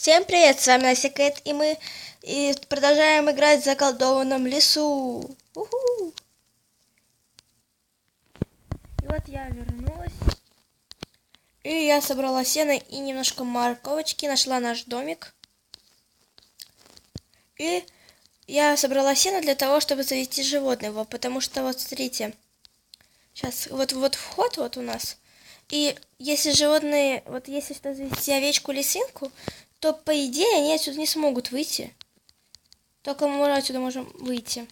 Всем привет, с вами Настя Кэт, и мы продолжаем играть в заколдованном лесу. Уху! И вот я вернулась, и я собрала сено и немножко морковочки, нашла наш домик. И я собрала сено для того, чтобы завести животного, потому что вот смотрите, сейчас вот вход вот у нас. И если животные, вот если что завести овечку, лисинку, то по идее они отсюда не смогут выйти. Только мы отсюда можем выйти.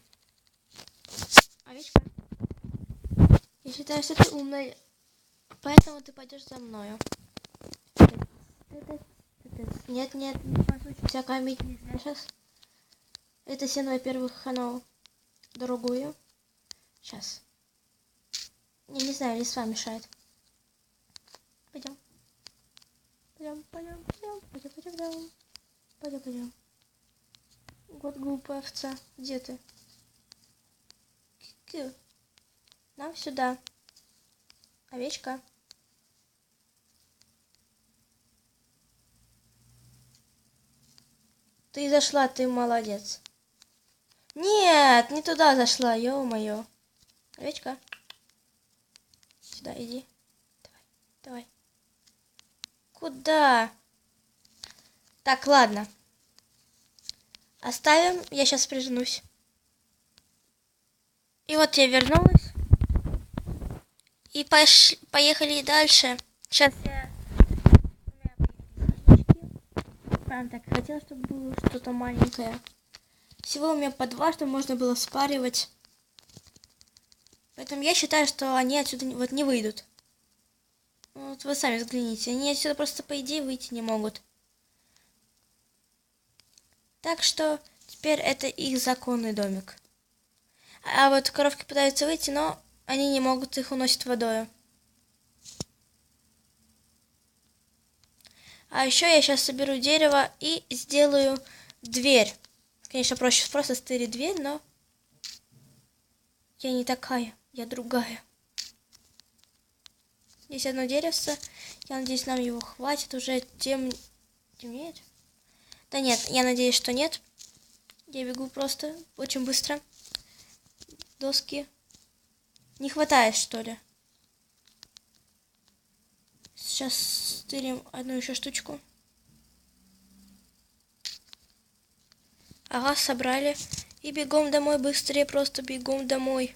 Овечка, я считаю, что ты умная, поэтому ты пойдешь за мною. Нет, нет, не послушай, всякое иметь нельзя сейчас. Это сено, во-первых, оно дорогое. Сейчас. Я не знаю, листва мешает. Пойдем. Пойдем. Вот глупая овца. Где ты? Нам сюда. Овечка. Ты зашла, ты молодец. Нет, не туда зашла, ё-моё. Овечка. Сюда иди. Давай. Куда? Так, ладно. Оставим, я сейчас прижмусь. И вот я вернулась. И поехали дальше. Сейчас я... Прям так хотела, чтобы было что-то маленькое. Всего у меня по 2, чтобы можно было спаривать. Поэтому я считаю, что они отсюда вот не выйдут. Вот вы сами взгляните. Они отсюда просто по идее выйти не могут. Так что теперь это их законный домик. А вот коровки пытаются выйти, но они не могут, их уносят водой. А еще я сейчас соберу дерево и сделаю дверь. Конечно, проще просто стырить дверь, но я не такая, я другая. Здесь одно деревце. Я надеюсь, нам его хватит. Уже темнеет. Да нет, я надеюсь, что нет. Я бегу просто очень быстро. Доски. Не хватает, что ли? Сейчас стырим одну еще штучку. Ага, собрали. И бегом домой, быстрее, просто бегом домой.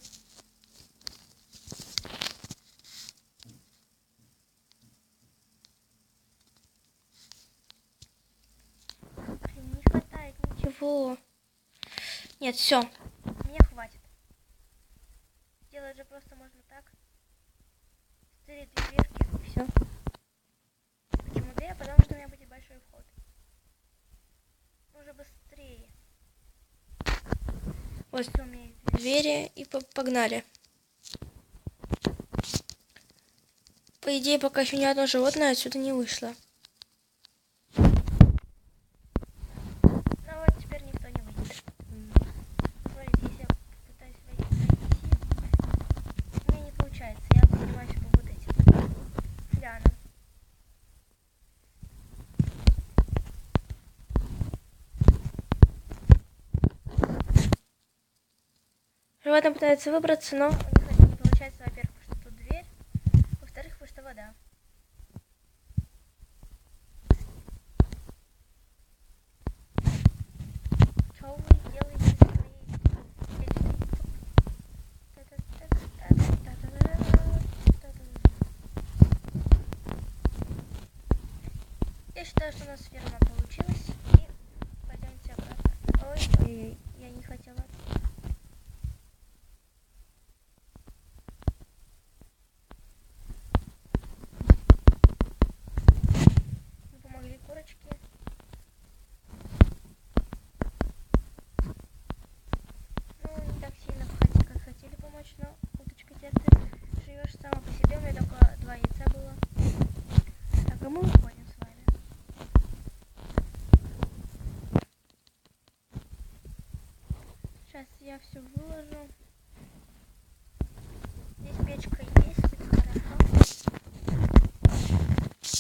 Не хватает ничего. Нет, все. Мне хватит. Делать же просто можно так. Стырить две ветки и все. Почему дверь? Потому что у меня будет большой вход. Уже быстрее. Вот что у меня есть двери, и погнали. По идее, пока еще ни одно животное отсюда не вышло. Ну вот теперь никто не выйдет. Смотрите, если я пытаюсь войти, у меня не получается. Я поднимаюсь по вот этим флянам. Животное пытается выбраться, но у них не получается, во-первых, потому что тут дверь, во-вторых, потому что вода. Что вы делаете Я считаю, что у нас ферма получилась. И пойдемте обратно. Ой, я не хотела. Помогли курочки. Ну, не так сильно, как хотели помочь, но уточка, теперь ты живешь сама по себе. У меня только 2 яйца было. Так, а мы уходим с вами. Сейчас я все выложу. Здесь печка есть, это хорошо.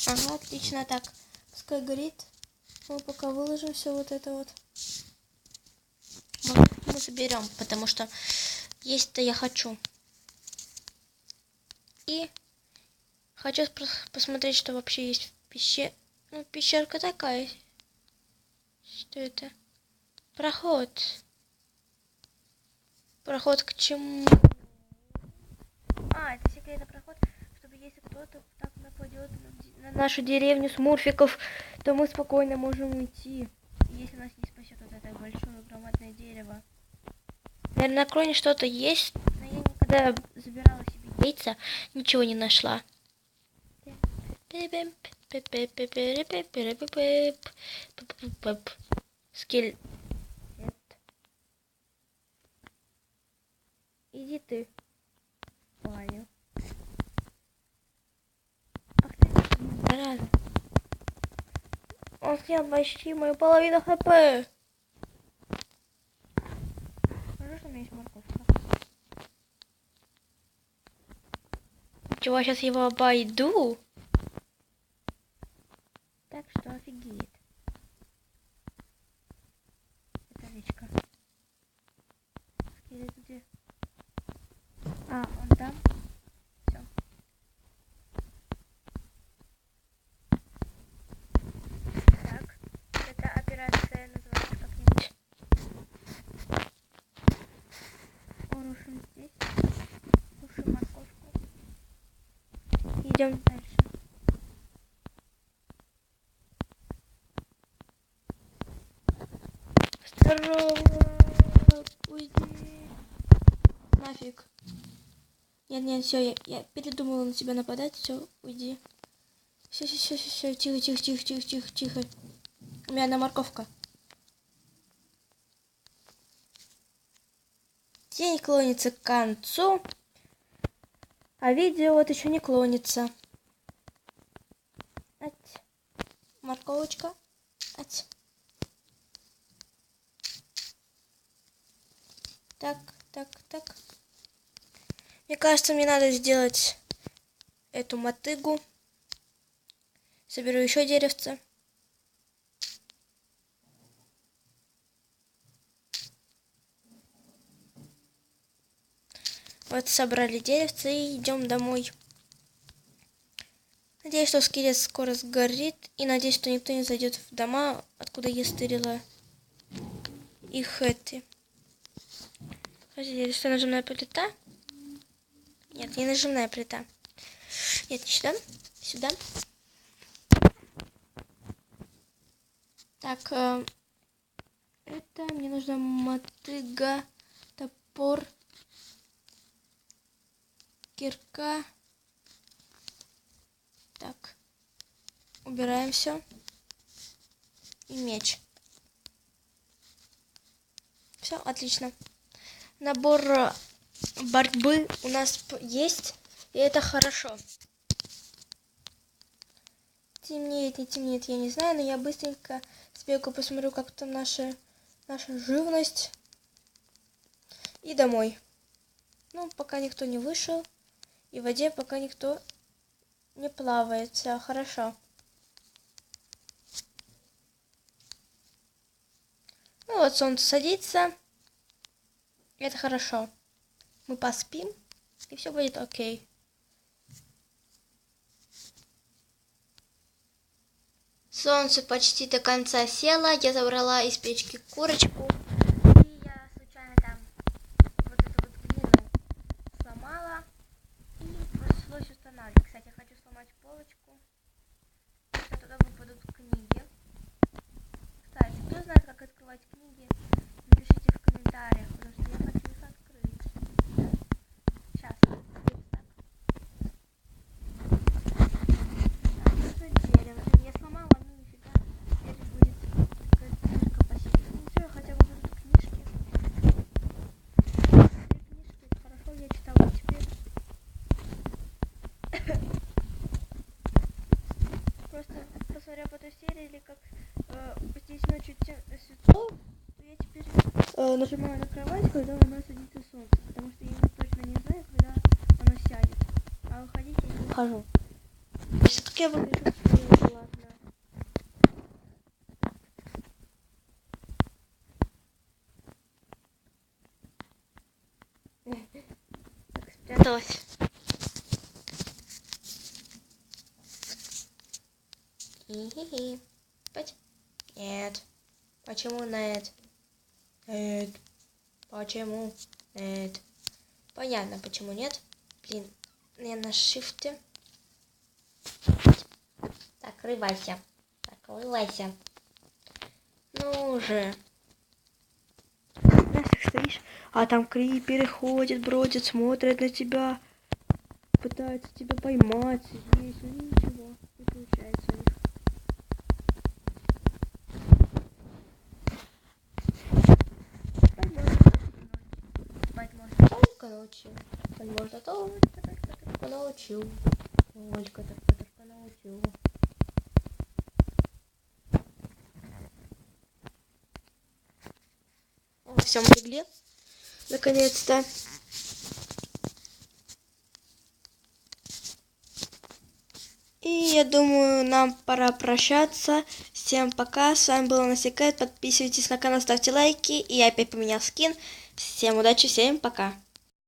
Ага, отлично, так. Пускай горит. Мы пока выложим все вот это вот. Мы заберем, потому что есть-то я хочу. И хочу посмотреть, что вообще есть в пещере. Ну, пещерка такая. Что это? Проход. Проход к чему? А, это секретный проход, чтобы если кто-то так нападет на нашу деревню смурфиков, то мы спокойно можем уйти. Если нас не спасет вот это большое громадное дерево. Наверное, на кроне что-то есть, но я никогда забирала себе яйца, ничего не нашла. Скелет. Иди ты. Понял. Ах ты, зараза. Он съел почти мою половину хп. Хорошо, что у меня есть морковка. Чего, сейчас его обойду? Так что офигеет. Это овечка. Скелет где? А, он там. Все. Так. Эта операция называется как-нибудь. Рушим здесь. Рушим морковку. Идем дальше. Здорово. Уйди. Нафиг. Нет, все, я передумала на тебя нападать, все, уйди. Все, тихо. У меня одна морковка. День клонится к концу, а видео вот еще не клонится. Ать. Морковочка. Ать. Так. Мне кажется, мне надо сделать эту мотыгу. Соберу еще деревце. Вот собрали деревце и идем домой. Надеюсь, что скелет скоро сгорит. И надеюсь, что никто не зайдет в дома, откуда я стырила их эти. Подожди, что нажимная плита? Нет, не нажимная плита. Нет, сюда. Сюда. Так, это мне нужна мотыга, топор, кирка. Так, убираем все. И меч. Все, отлично. Набор борьбы у нас есть, и это хорошо. Темнеет, не темнеет, я не знаю, но я быстренько сбегу, посмотрю, как там наша живность. И домой. Ну, пока никто не вышел, и в воде пока никто не плавает. Все хорошо. Ну вот, солнце садится. Это хорошо. Мы поспим, и все будет окей. Солнце почти до конца село. Я забрала из печки курочку. И я случайно там вот эту вот глину сломала. И пришлось устанавливать. Кстати, я хочу сломать полочку. Что туда выпадут книги. Кстати, кто знает, как открывать книги, напишите в комментариях, потому что я хочу их открыть. Сейчас. Я сломала, ну нифига. Теперь будет книжка посередине. Ну все, хотя бы будут книжки. Книжки, хорошо, я читала теперь. Просто посмотря по той серии, или как здесь ночью светло, то я теперь нажимаю на кровать, когда у нас садится солнце. Потому что я точно не знаю, когда оно сядет. А выходить я не выхожу. Как я выгляжу? Ладно. спряталась. Хи-хи-хи. Спать? Нет. Почему нет? Нет. Почему нет? Понятно, почему нет. Блин, я на шифте. Так, рывайся. Так, рывайся. Ну уже. Знаешь, так стоишь, а там криперы ходят, бродят, смотрят на тебя. Пытаются тебя поймать здесь. Ну ничего, не получается у них. Спать можно только ночью. Спать можно только ночью. Только ночью. Все, мы легли. Наконец-то. И я думаю, нам пора прощаться. Всем пока. С вами был Насекает. Подписывайтесь на канал, ставьте лайки. И я опять поменял скин. Всем удачи, всем пока.